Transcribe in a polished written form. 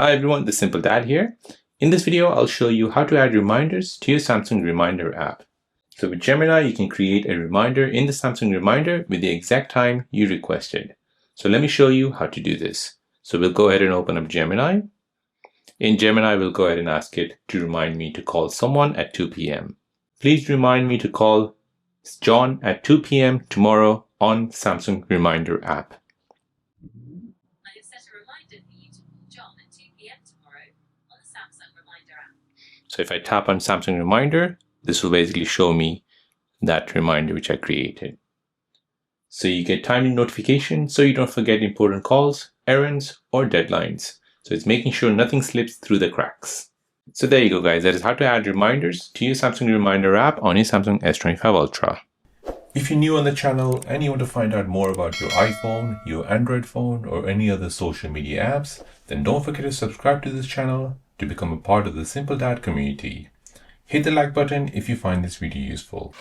Hi everyone, the Simple Dad here. In this video, I'll show you how to add reminders to your Samsung Reminder app. So with Gemini, you can create a reminder in the Samsung Reminder with the exact time you requested. So let me show you how to do this. So we'll go ahead and open up Gemini. In Gemini, we'll go ahead and ask it to remind me to call someone at 2 p.m. Please remind me to call John at 2 p.m. tomorrow on Samsung Reminder app. I have set a reminder for you to call John at 2 p.m. tomorrow on the Samsung Reminder app. So if I tap on Samsung Reminder, this will basically show me that reminder which I created. So you get timely notification so you don't forget important calls, errands, or deadlines. So it's making sure nothing slips through the cracks. So there you go, guys. That is how to add reminders to your Samsung Reminder app on your Samsung S25 Ultra. If you're new on the channel and you want to find out more about your iPhone, your Android phone, or any other social media apps, then don't forget to subscribe to this channel to become a part of the Simple Dad community. Hit the like button if you find this video useful.